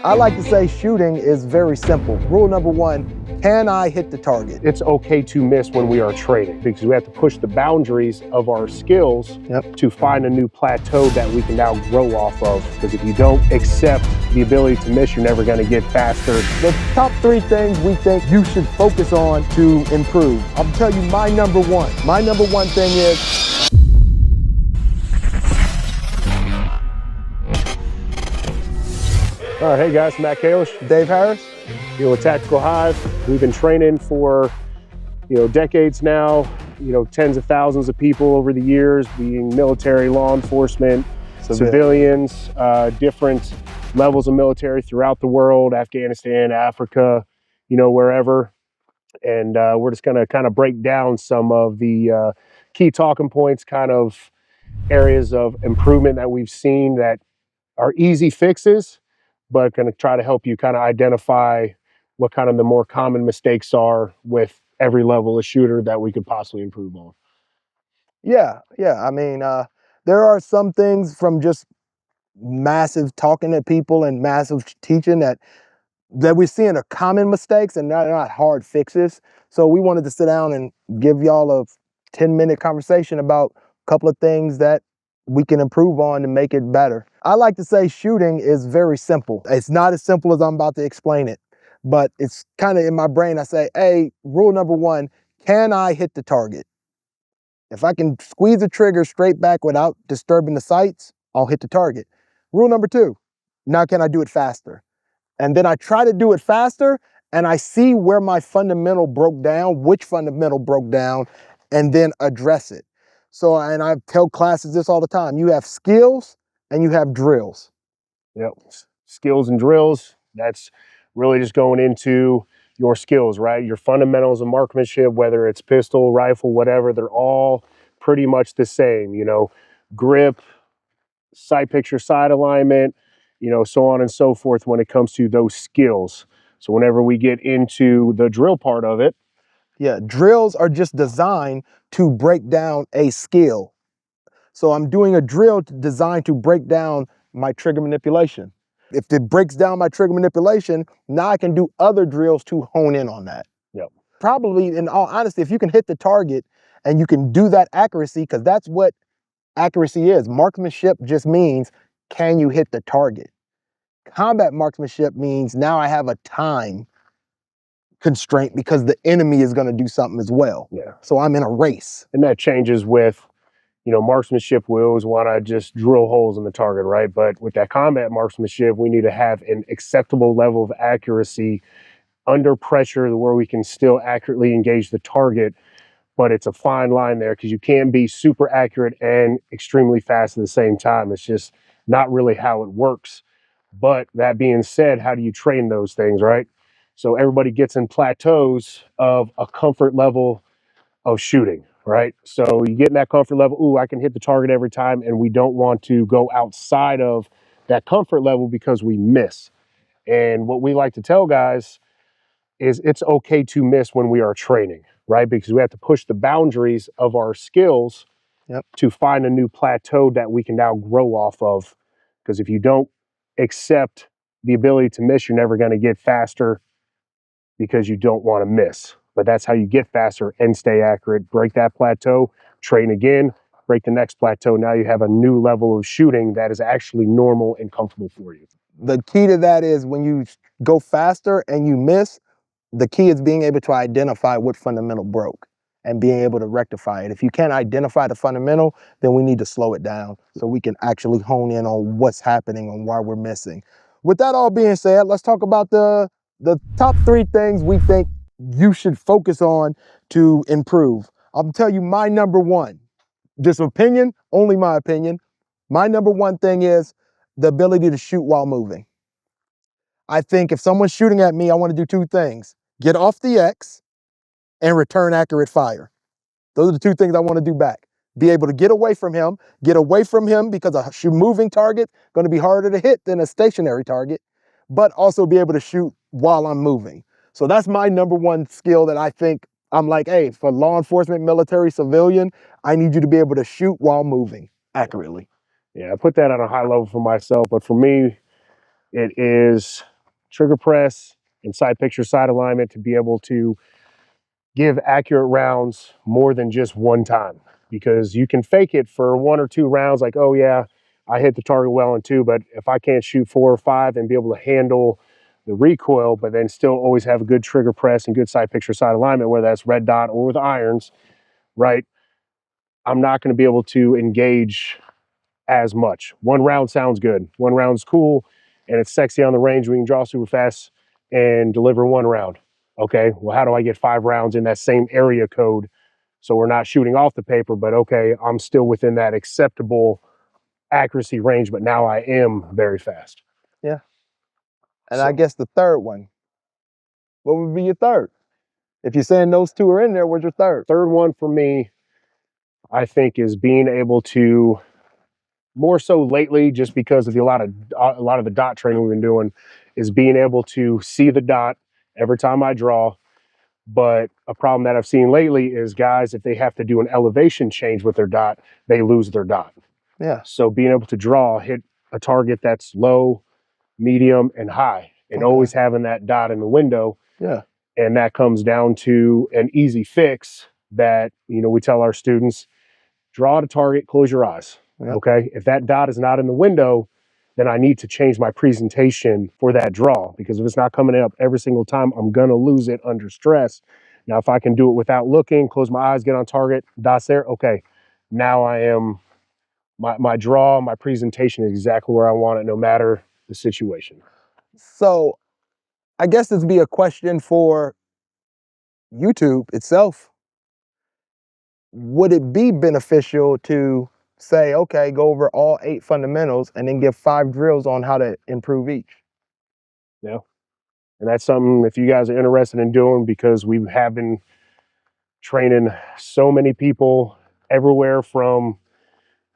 I like to say shooting is very simple. Rule number one, can I hit the target? It's okay to miss when we are training because we have to push the boundaries of our skills to find a new plateau that we can now grow off of. Because if you don't accept the ability to miss, you're never going to get faster. The top 3 things we think you should focus on to improve. I'll tell you my number one. My number one thing is All right, hey guys, Matt Kalish, Dave Harris. You're with Tactical Hyve. We've been training for, decades now. Tens of thousands of people over the years, being military, law enforcement, civilians, different levels of military throughout the world, Afghanistan, Africa, wherever. And we're just going to kind of break down some of the key talking points, kind of areas of improvement that we've seen that are easy fixes, but going to try to help you kind of identify what kind of the more common mistakes are with every level of shooter that we could possibly improve on. Yeah. I mean, there are some things from just massive talking to people and massive teaching that we're seeing are common mistakes and not hard fixes. So we wanted to sit down and give y'all a 10-minute conversation about a couple of things that we can improve on to make it better. I like to say shooting is very simple. It's not as simple as I'm about to explain it, but it's kind of in my brain. I say, hey, rule number one, can I hit the target? If I can squeeze the trigger straight back without disturbing the sights, I'll hit the target. Rule number two, now can I do it faster? And then I try to do it faster and I see where my fundamental broke down, which fundamental broke down, and then address it. So, and I tell classes this all the time, you have skills and you have drills. Yep, skills and drills, that's really just going into your skills, right? Your fundamentals of marksmanship, whether it's pistol, rifle, whatever, they're all pretty much the same, grip, sight picture, sight alignment, so on and so forth when it comes to those skills. So whenever we get into the drill part of it. Yeah, drills are just designed to break down a skill. So I'm doing a drill designed to break down my trigger manipulation. If it breaks down my trigger manipulation, now I can do other drills to hone in on that. Yep. Probably, in all honesty, if you can hit the target and you can do that accuracy, because that's what accuracy is. Marksmanship just means, can you hit the target? Combat marksmanship means now I have a time constraint because the enemy is going to do something as well. Yeah. So I'm in a race. And that changes with, marksmanship. We always want to just drill holes in the target, right? But with that combat marksmanship, we need to have an acceptable level of accuracy under pressure where we can still accurately engage the target. But it's a fine line there because you can't be super accurate and extremely fast at the same time. It's just not really how it works. But that being said, how do you train those things, right? So everybody gets in plateaus of a comfort level of shooting, right? So you get in that comfort level, ooh, I can hit the target every time, and we don't want to go outside of that comfort level because we miss. And what we like to tell guys is it's okay to miss when we are training, right? Because we have to push the boundaries of our skills to find a new plateau that we can now grow off of. Because if you don't accept the ability to miss, you're never going to get faster because you don't want to miss. But that's how you get faster and stay accurate. Break that plateau, train again, break the next plateau. Now you have a new level of shooting that is actually normal and comfortable for you. The key to that is when you go faster and you miss, the key is being able to identify what fundamental broke and being able to rectify it. If you can't identify the fundamental, then we need to slow it down so we can actually hone in on what's happening and why we're missing. With that all being said, let's talk about the top 3 things we think you should focus on to improve. I'll tell you my number one, just opinion, only my opinion. My number one thing is the ability to shoot while moving. I think if someone's shooting at me, I want to do 2 things. Get off the X and return accurate fire. Those are the 2 things I want to do back. Be able to get away from him because a moving target going to be harder to hit than a stationary target, but also be able to shoot while I'm moving. So that's my number one skill that I think I'm like, hey, for law enforcement, military, civilian, I need you to be able to shoot while moving accurately. Yeah, I put that on a high level for myself, but for me, It is trigger press and side picture, side alignment to be able to give accurate rounds more than just one time, because you can fake it for 1 or 2 rounds like, oh yeah, I hit the target well in 2, but if I can't shoot 4 or 5 and be able to handle the recoil, but then still always have a good trigger press and good side picture, side alignment, whether that's red dot or with irons, right? I'm not going to be able to engage as much. 1 round sounds good. 1 round's cool and it's sexy on the range. We can draw super fast and deliver 1 round. Okay, well, how do I get 5 rounds in that same area code? So we're not shooting off the paper, but okay, I'm still within that acceptable accuracy range, but now I am very fast. Yeah. And So, I guess the third one, what would be your third? If you're saying those 2 are in there, what's your third? third one for me, I think, is being able to, more so lately, just because of a lot of the dot training we've been doing, is being able to see the dot every time I draw. But a problem that I've seen lately is guys, if they have to do an elevation change with their dot, they lose their dot. Yeah. So being able to hit a target that's low, medium, and high, and always having that dot in the window. Yeah. And that comes down to an easy fix that, we tell our students, draw at a target, close your eyes. Yep. Okay. If that dot is not in the window, then I need to change my presentation for that draw, because if it's not coming up every single time, I'm going to lose it under stress. Now, if I can do it without looking, close my eyes, get on target, dots there. Okay. Now I am, my draw, my presentation is exactly where I want it, no matter the situation. So I guess this would be a question for YouTube itself. Would it be beneficial to say, okay, go over all 8 fundamentals and then give 5 drills on how to improve each? Yeah. And that's something, if you guys are interested in doing, because we have been training so many people everywhere from,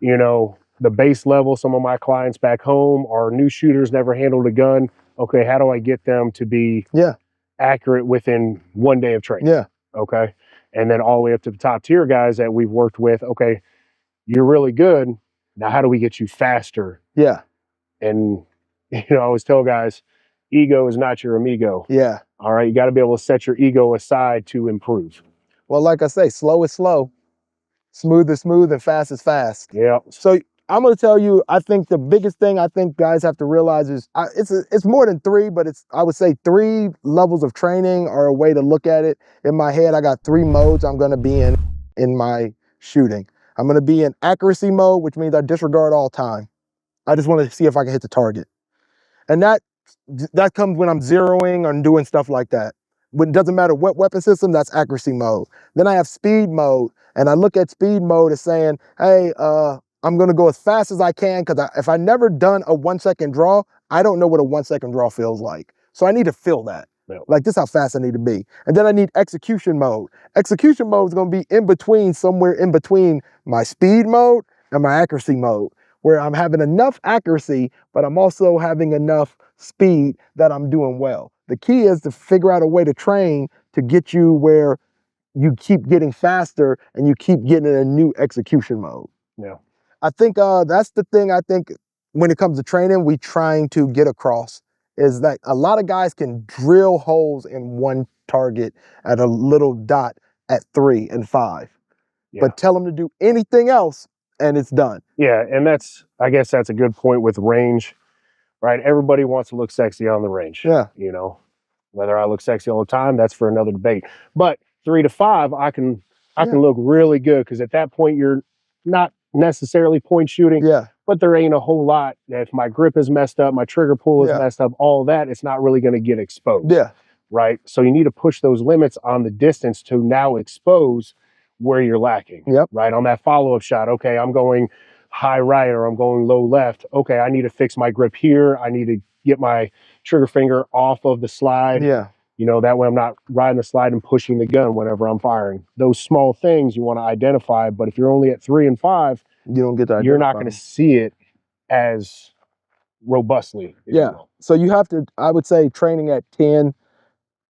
the base level. Some of my clients back home are new shooters, never handled a gun. Okay, how do I get them to be accurate within 1 day of training? Yeah. Okay. And then all the way up to the top tier guys that we've worked with. Okay, you're really good. Now, how do we get you faster? Yeah. And, I always tell guys, ego is not your amigo. Yeah. All right. You got to be able to set your ego aside to improve. Well, like I say, slow is slow, smooth is smooth, and fast is fast. Yeah. So I'm going to tell you, I think the biggest thing I think guys have to realize is it's more than 3, but I would say 3 levels of training are a way to look at it. In my head, I got 3 modes I'm going to be in my shooting. I'm going to be in accuracy mode, which means I disregard all time. I just want to see if I can hit the target. And that comes when I'm zeroing or doing stuff like that. When it doesn't matter what weapon system, that's accuracy mode. Then I have speed mode, and I look at speed mode as saying, hey, I'm gonna go as fast as I can, because if I never done a 1 second draw, I don't know what a 1 second draw feels like. So I need to feel that. Yeah. Like, this is how fast I need to be. And then I need execution mode. Execution mode is gonna be somewhere in between my speed mode and my accuracy mode, where I'm having enough accuracy, but I'm also having enough speed that I'm doing well. The key is to figure out a way to train to get you where you keep getting faster and you keep getting in a new execution mode. Yeah. I think that's the thing I think when it comes to training, we trying to get across is that a lot of guys can drill holes in one target at a little dot at 3 and 5. Yeah. But tell them to do anything else and it's done. Yeah, and I guess that's a good point with range, right? Everybody wants to look sexy on the range. Yeah. Whether I look sexy all the time, that's for another debate. But 3 to 5, I can look really good, because at that point you're not necessarily point shooting. Yeah. But there ain't a whole lot. If my grip is messed up, my trigger pull is messed up, all that, it's not really going to get exposed. Yeah. Right. So you need to push those limits on the distance to now expose where you're lacking. Yep. Right. On that follow-up shot. Okay, I'm going high right or I'm going low left. Okay, I need to fix my grip here. I need to get my trigger finger off of the slide. Yeah. That way I'm not riding the slide and pushing the gun whenever I'm firing. Those small things you want to identify, but if you're only at 3 and 5, you don't get that. You're not going to see it as robustly. Yeah. So you have to, I would say, training at 10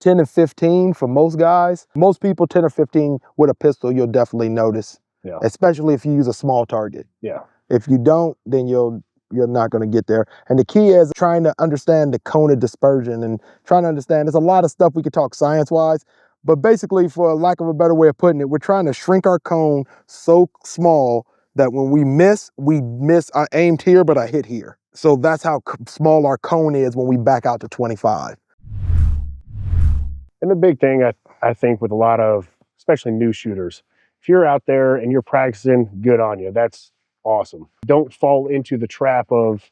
and 15 for most guys. Most people, 10 or 15 with a pistol, you'll definitely notice. Yeah. Especially if you use a small target. Yeah. If you don't, then you'll you're not going to get there. And the key is trying to understand the cone of dispersion and trying to understand. There's a lot of stuff we could talk science-wise, but basically, for lack of a better way of putting it, we're trying to shrink our cone so small that when we miss, I aimed here, but I hit here. So that's how small our cone is when we back out to 25. And the big thing, I think, with a lot of, especially new shooters, if you're out there and you're practicing, good on you. That's awesome. Don't fall into the trap of,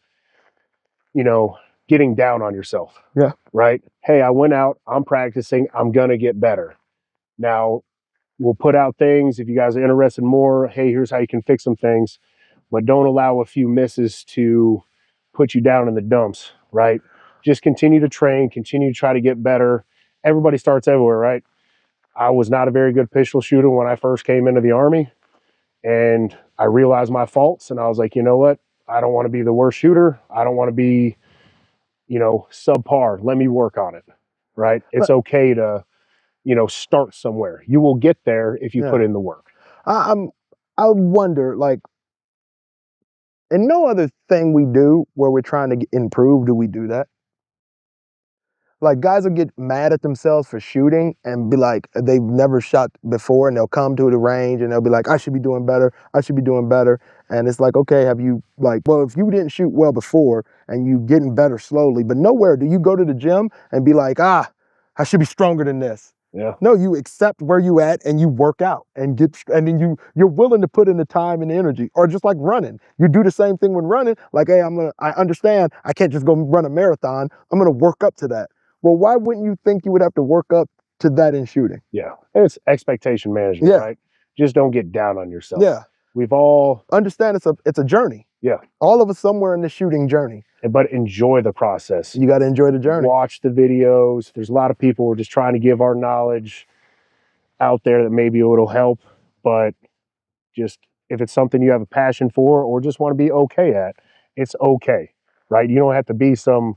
getting down on yourself. Yeah. Right? Hey, I went out, I'm practicing, I'm going to get better. Now, we'll put out things. If you guys are interested more, hey, here's how you can fix some things. But don't allow a few misses to put you down in the dumps, right? Just continue to train, continue to try to get better. Everybody starts everywhere, right? I was not a very good pistol shooter when I first came into the Army, and I realized my faults, and I was like, you know what? I don't want to be the worst shooter. I don't want to be, subpar. Let me work on it, right? It's okay to, start somewhere. You will get there if you put in the work. I wonder, like, and no other thing we do where we're trying to improve, do we do that? Like, guys will get mad at themselves for shooting and be like, they've never shot before, and they'll come to the range and they'll be like, I should be doing better. I should be doing better. And it's like, okay, have you, like, well, if you didn't shoot well before and you getting better slowly, but nowhere do you go to the gym and be like, I should be stronger than this. Yeah. No, you accept where you at and you work out and then you're willing to put in the time and the energy. Or just like running. You do the same thing when running, like, hey, I understand I can't just go run a marathon. I'm gonna work up to that. Well, why wouldn't you think you would have to work up to that in shooting? Yeah. And it's expectation management, right? Just don't get down on yourself. Yeah. We've all understand it's a journey. Yeah. All of us somewhere in the shooting journey. But enjoy the process. You got to enjoy the journey. Watch the videos. There's a lot of people who are just trying to give our knowledge out there that maybe it'll help, but just if it's something you have a passion for or just want to be okay at, it's okay, right? You don't have to be some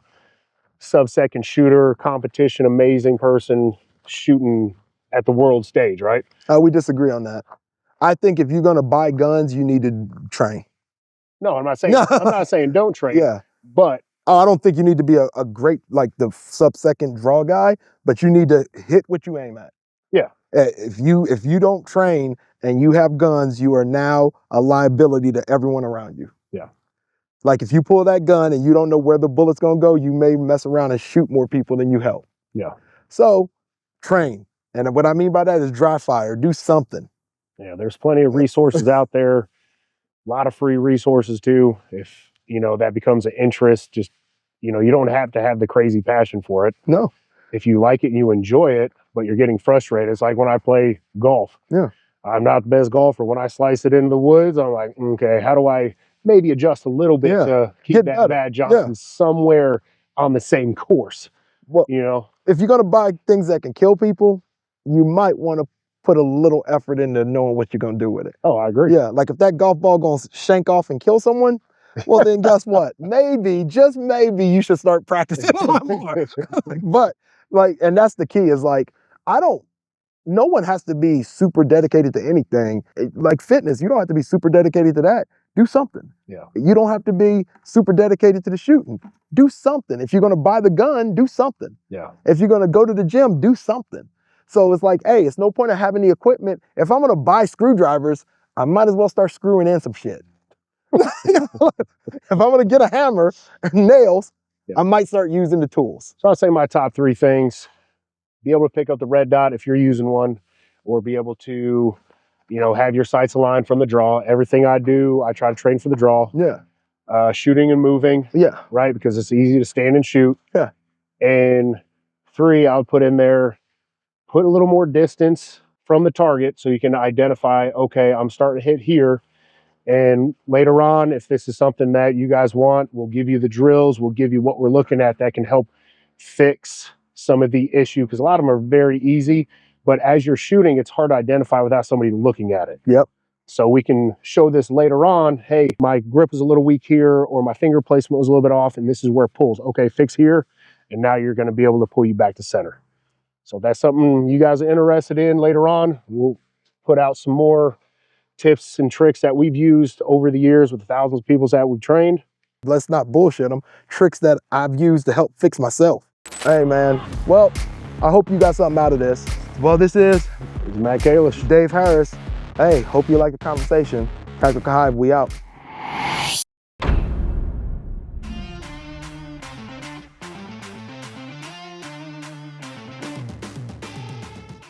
sub-second shooter, competition, amazing person shooting at the world stage, right? We disagree on that. I think if you're going to buy guns, you need to train. No, I'm not saying don't train. Yeah. But I don't think you need to be a great, like, the sub-second draw guy, but you need to hit what you aim at. Yeah. If you don't train and you have guns, you are now a liability to everyone around you. Yeah. Like, if you pull that gun and you don't know where the bullet's gonna go, you may mess around and shoot more people than you help. Yeah. So, train. And what I mean by that is dry fire. Do something. Yeah, there's plenty of resources out there. A lot of free resources too. If that becomes an interest, just you don't have to have the crazy passion for it. No. If you like it and you enjoy it, but you're getting frustrated, it's like when I play golf. Yeah. I'm not the best golfer. When I slice it into the woods, I'm like, okay, how do I maybe adjust a little bit to keep that bad Johnson somewhere on the same course? Well, if you're gonna buy things that can kill people, you might want to put a little effort into knowing what you're gonna do with it. Oh, I agree. Yeah, like if that golf ball gonna shank off and kill someone, well then guess what? Maybe, just maybe, you should start practicing a lot more. But and that's the key is like, no one has to be super dedicated to anything. Like fitness, you don't have to be super dedicated to that. Do something. Yeah. You don't have to be super dedicated to the shooting. Do something. If you're gonna buy the gun, do something. Yeah. If you're gonna go to the gym, do something. So it's like, hey, it's no point of having the equipment. If I'm gonna buy screwdrivers, I might as well start screwing in some shit. If I'm gonna get a hammer and nails, I might start using the tools. So I'll say my top 3 things: be able to pick up the red dot if you're using one, or be able to, have your sights aligned from the draw. Everything I do, I try to train for the draw. Yeah. Shooting and moving. Yeah. Right, because it's easy to stand and shoot. Yeah. And 3, I'll put in there, put a little more distance from the target so you can identify, okay, I'm starting to hit here. And later on, if this is something that you guys want, we'll give you the drills, we'll give you what we're looking at that can help fix some of the issue, because a lot of them are very easy, but as you're shooting, it's hard to identify without somebody looking at it. Yep. So we can show this later on. Hey, my grip is a little weak here, or my finger placement was a little bit off, and this is where it pulls. Okay, fix here, and now you're going to be able to pull you back to center. So if that's something you guys are interested in later on, we'll put out some more tips and tricks that we've used over the years with the thousands of people that we've trained. let's not bullshit them, tricks that I've used to help fix myself. Hey man, well, I hope you got something out of this. Well, this is It's Matt Kalish. Dave Harris. Hey, hope you like the conversation. Tactical Hyve, we out.